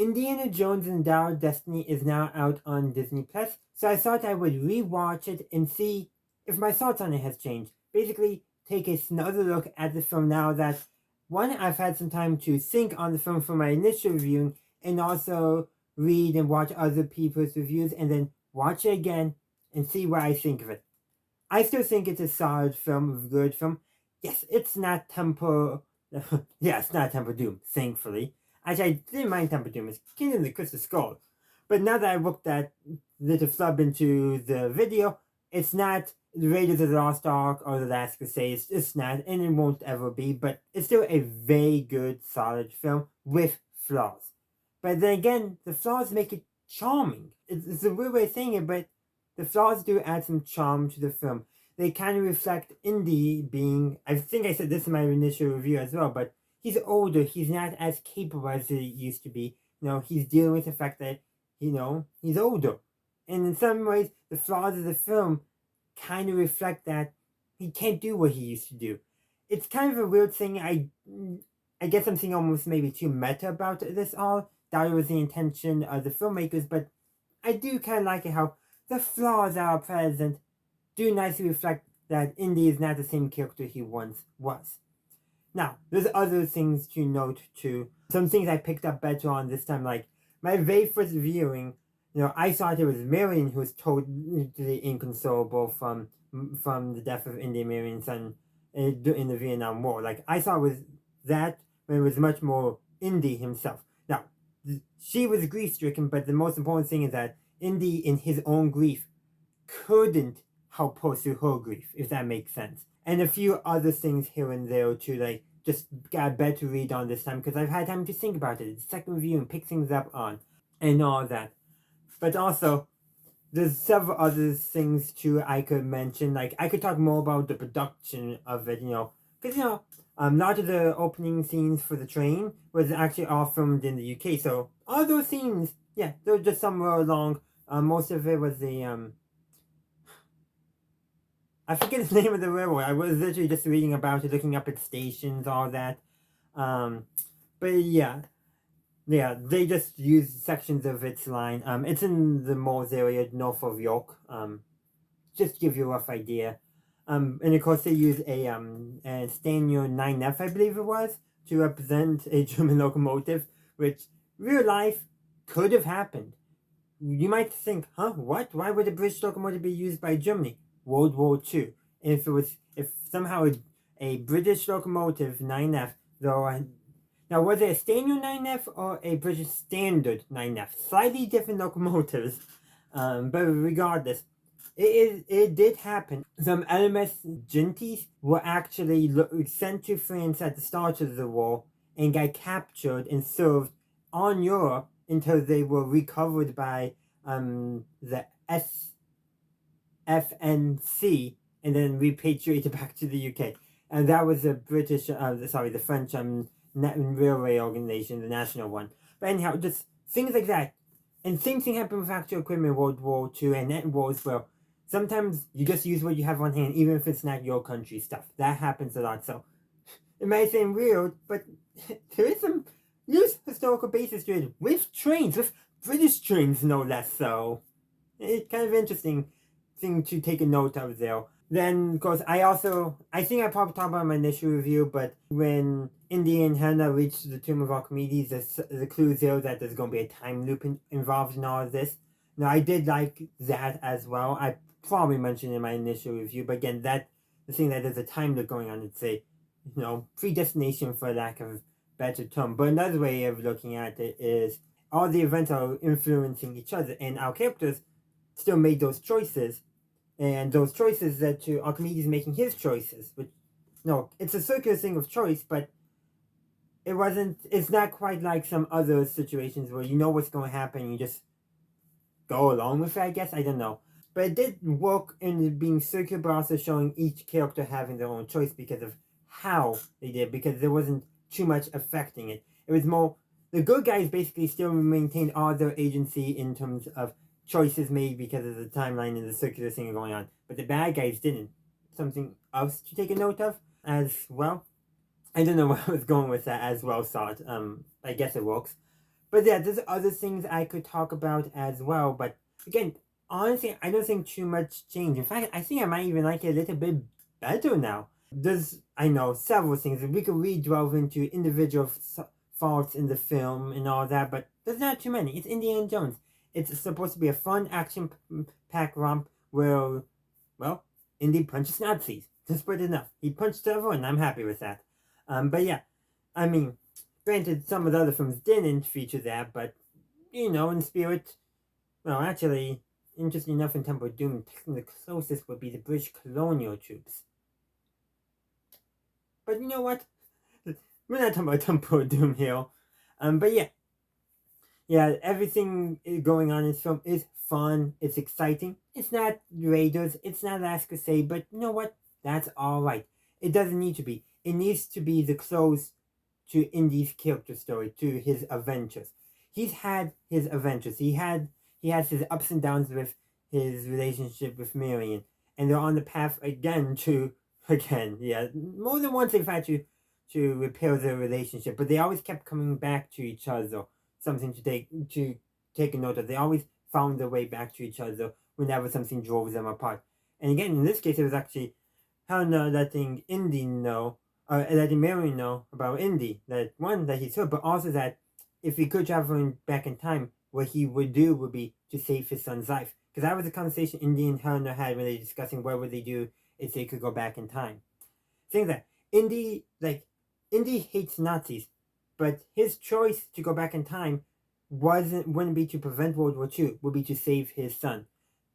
Indiana Jones and the Dial of Destiny is now out on Disney Plus, so I thought I would rewatch it and see if my thoughts on it has changed. Basically, take another look at the film now that, one, I've had some time to think on the film for my initial viewing, and also read and watch other people's reviews, and then watch it again and see what I think of it. I still think it's a solid film, a good film. Yes, it's not Temple. Yeah, it's not Temple Doom, thankfully. Actually, I didn't mind Temple Doom. It's Kingdom of the Crystal Skull. But now that I looked that little flub into the video, it's not the Raiders of the Lost Ark or the Last Crusade. It's not, and it won't ever be. But it's still a very good, solid film with flaws. But then again, the flaws make it charming. It's a weird way of saying it, but the flaws do add some charm to the film. They kind of reflect Indy being, I think I said this in my initial review as well, but he's older. He's not as capable as he used to be. He's dealing with the fact that, he's older. And in some ways, the flaws of the film kind of reflect that he can't do what he used to do. It's kind of a weird thing. I guess I'm seeing almost maybe too meta about this all. That was the intention of the filmmakers, but I do kind of like it how the flaws that are present do nicely reflect that Indy is not the same character he once was. Now, there's other things to note too. Some things I picked up better on this time, like my very first viewing, I thought it was Marion who was totally inconsolable from the death of Indy Marion's son in the Vietnam War. Like, I thought it was that when it was much more Indy himself. Now, she was grief-stricken, but the most important thing is that Indy, in his own grief, couldn't help her through her grief, if that makes sense. And a few other things here and there too, like just got a better read on this time because I've had time to think about it. It's second review and pick things up on and all that. But also, there's several other things too I could mention. Like, I could talk more about the production of it, because a lot of the opening scenes for the train was actually all filmed in the UK. So all those scenes, yeah, they're just somewhere along. Most of it was I forget the name of the railroad. I was literally just reading about it, looking up at stations, all that. But yeah, they just use sections of its line. It's in the Moors area, north of York. Just to give you a rough idea. And of course they use a Stanley 9F, I believe it was, to represent a German locomotive, which real life could have happened. You might think, huh, what? Why would a British locomotive be used by Germany? World War II. And if somehow a British locomotive 9F, though, now was it a Stanley 9F or a British Standard 9F? Slightly different locomotives, but regardless, it did happen. Some LMS Gentis were actually sent to France at the start of the war and got captured and served on Europe until they were recovered by the SFNC and then repatriated back to the UK. And that was the the French railway organization, the national one. But anyhow, just things like that. And same thing happened with actual equipment in World War II and net wars where sometimes you just use what you have on hand, even if it's not your country stuff. That happens a lot. So it might seem weird, but there is some loose historical basis to it with trains, with British trains no less. So it's kind of interesting thing to take a note of there. Then, of course, I think I probably talked about my initial review, but when Indy and Hannah reach the Tomb of Archimedes, the clue there that there's going to be a time loop involved in all of this. Now, I did like that as well. I probably mentioned in my initial review, but again, the thing that there's a time loop going on, it's a, predestination for lack of a better term. But another way of looking at it is all the events are influencing each other, and our characters still made those choices. And those choices led to Archimedes making his choices. Which, it's a circular thing of choice, but it's not quite like some other situations where you know what's going to happen and you just go along with it, I guess. I don't know. But it did work in being circular, but also showing each character having their own choice because of how they did, because there wasn't too much affecting it. It was more, the good guys basically still maintained all their agency in terms of choices made because of the timeline and the circular thing going on, but the bad guys didn't. Something else to take a note of as well. I don't know where I was going with that as well, thought. I guess it works. But yeah, there's other things I could talk about as well. But again, honestly, I don't think too much change. In fact, I think I might even like it a little bit better now. There's, I know, several things. We could really delve into individual faults in the film and all that, but there's not too many. It's Indiana Jones. It's supposed to be a fun action-packed romp where, well, Indy punches Nazis. Just put it enough. He punched several, and I'm happy with that. But yeah, I mean, granted, some of the other films didn't feature that, but, you know, in spirit, well, actually, interesting enough, in Temple of Doom, the closest would be the British colonial troops. But you know what? We're not talking about Temple of Doom here. But yeah, everything going on in this film is fun. It's exciting. It's not Raiders. It's not Last Crusade. But you know what? That's all right. It doesn't need to be. It needs to be the close to Indy's character story, to his adventures. He's had his adventures. He has his ups and downs with his relationship with Marion, and they're on the path again, yeah, more than once they've had to repair their relationship, but they always kept coming back to each other. Something to take a note of. They always found their way back to each other whenever something drove them apart. And again, in this case, it was actually Helena letting Indy know, letting Marion know about Indy. That one, that he's hurt, but also that if he could travel back in time, what he would do would be to save his son's life. Because that was a conversation Indy and Helena had when they were discussing what would they do if they could go back in time. Think that Indy hates Nazis, but his choice to go back in time wouldn't be to prevent World War II, would be to save his son.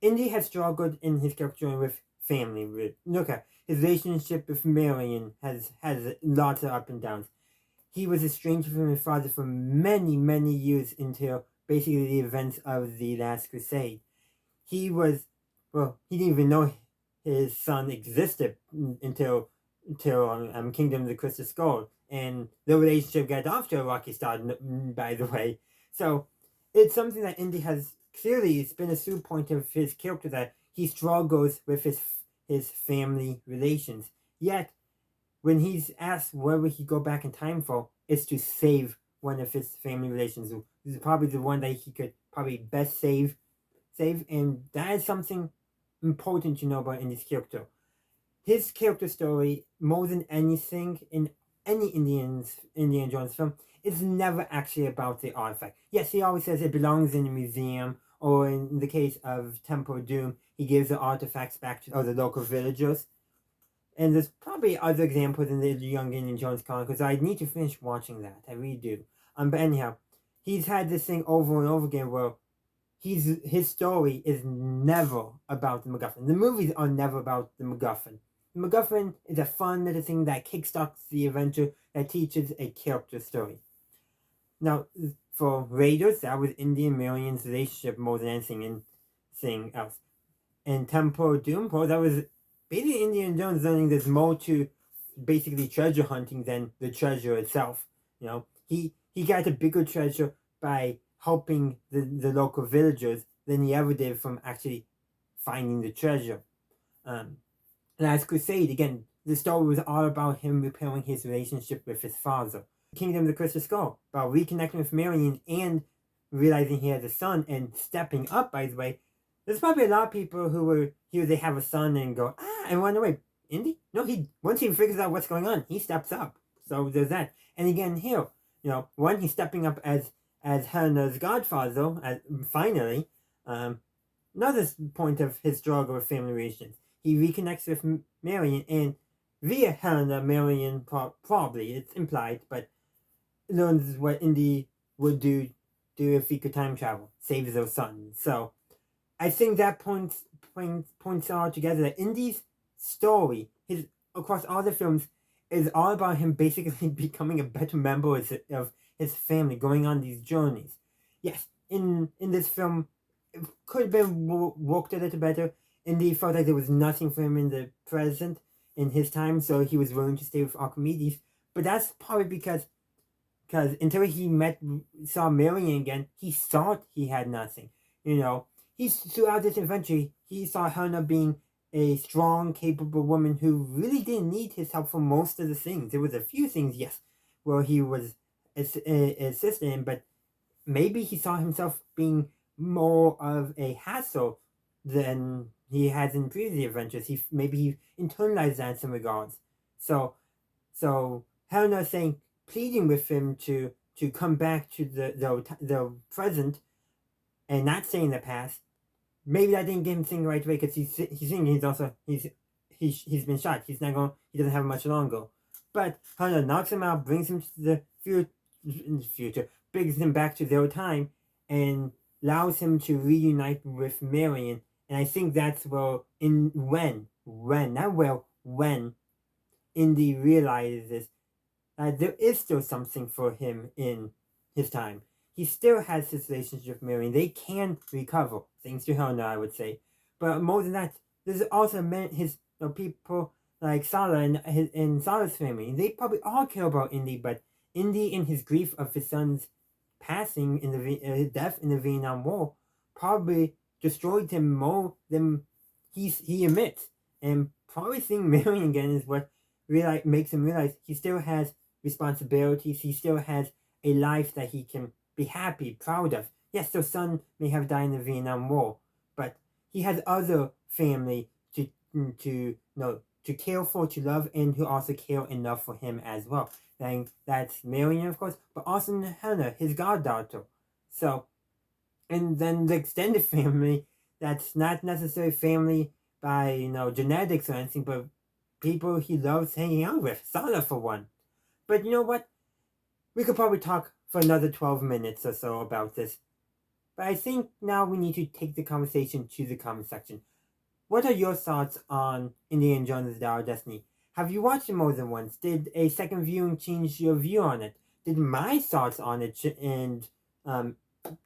Indy has struggled in his character with family. Look at his relationship with Marion has lots of up and downs. He was estranged from his father for many, many years until basically the events of the Last Crusade. He didn't even know his son existed until Kingdom of the Crystal Skull, and the relationship got off to a rocky start, by the way. So it's something that Indy has clearly, it's been a through point of his character, that he struggles with his family relations. Yet, when he's asked where would he go back in time for, it's to save one of his family relations. This is probably the one that he could probably best save, and that is something important to know about Indy's character. His character story, more than anything in any Indiana Jones film, is never actually about the artifact. Yes, he always says it belongs in a museum, or in the case of Temple of Doom, he gives the artifacts back to the local villagers. And there's probably other examples in the Young Indiana Jones Chronicles. I need to finish watching that. I really do. But anyhow, he's had this thing over and over again where his story is never about the MacGuffin. The movies are never about the MacGuffin. The MacGuffin is a fun little thing that kickstarts the adventure, that teaches a character story. Now, for Raiders, that was Indy and Marion's relationship more than anything else. And Temple of Doom, that was basically Indiana Jones learning there's more to basically treasure hunting than the treasure itself. You know, he got a bigger treasure by helping the local villagers than he ever did from actually finding the treasure. Last Crusade, again, the story was all about him repairing his relationship with his father. Kingdom of the Crystal Skull, about reconnecting with Marion and realizing he has a son and stepping up, by the way. There's probably a lot of people who were here, they have a son and go, and run away. Indy? No, once he figures out what's going on, he steps up. So there's that. And again, here, one, he's stepping up as Helena's godfather, finally. Another point of his struggle with family relations. He reconnects with Marion, and via Helena, Marion probably, it's implied, but learns what Indy would do if he could time travel, saves their son. So I think that points all together that Indy's story, across all the films, is all about him basically becoming a better member of his family, going on these journeys. Yes, in this film, it could have been worked a little better. Indy felt like there was nothing for him in the present, in his time, so he was willing to stay with Archimedes. But that's probably because until he saw Marion again, he thought he had nothing. Throughout this adventure, he saw Helena being a strong, capable woman who really didn't need his help for most of the things. There was a few things, yes, where he was assisting him, but maybe he saw himself being more of a hassle than he has in previous adventures. Maybe he internalized that in some regards. So Helena saying, pleading with him to come back to the present and not stay in the past. Maybe that didn't get him thinking right away because he's thinking he's been shot. He doesn't have much longer. But Helena knocks him out, brings him to the future, brings him back to their time, and allows him to reunite with Marion. And I think that's when Indy realizes that there is still something for him in his time. He still has his relationship with Marion. They can recover, thanks to Helena, I would say. But more than that, there's also people like Salah and Salah's family. They probably all care about Indy, but Indy, in his grief of his son's passing in the death in the Vietnam War, probably destroyed him more than he admits. And probably seeing Marion again is what really makes him realize he still has responsibilities. He still has a life that he can be happy, proud of. Yes, their son may have died in the Vietnam War, but he has other family to care for, to love, and who also care enough for him as well. And that's Marion, of course, but also Helena, his goddaughter. So, and then the extended family, that's not necessarily family by genetics or anything, but people he loves hanging out with. Salah, for one. But you know what? We could probably talk for another 12 minutes or so about this. But I think now we need to take the conversation to the comment section. What are your thoughts on Indiana Jones' Dial of Destiny? Have you watched it more than once? Did a second viewing change your view on it? Did my thoughts on it and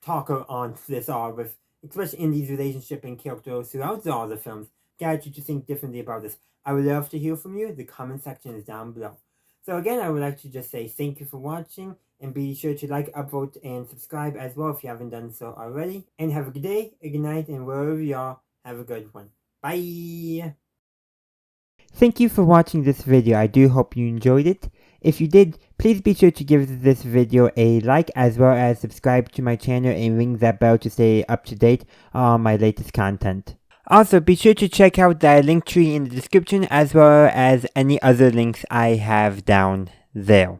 talk on this all with, especially Indy's relationship and character throughout all the films, get you to think differently about this? I would love to hear from you. The comment section is down below. So again, I would like to just say thank you for watching, and be sure to like, upvote, and subscribe as well if you haven't done so already. And have a good day, a good night, and wherever you are, have a good one. Bye! Thank you for watching this video. I do hope you enjoyed it. If you did, please be sure to give this video a like, as well as subscribe to my channel and ring that bell to stay up to date on my latest content. Also, be sure to check out the link tree in the description, as well as any other links I have down there.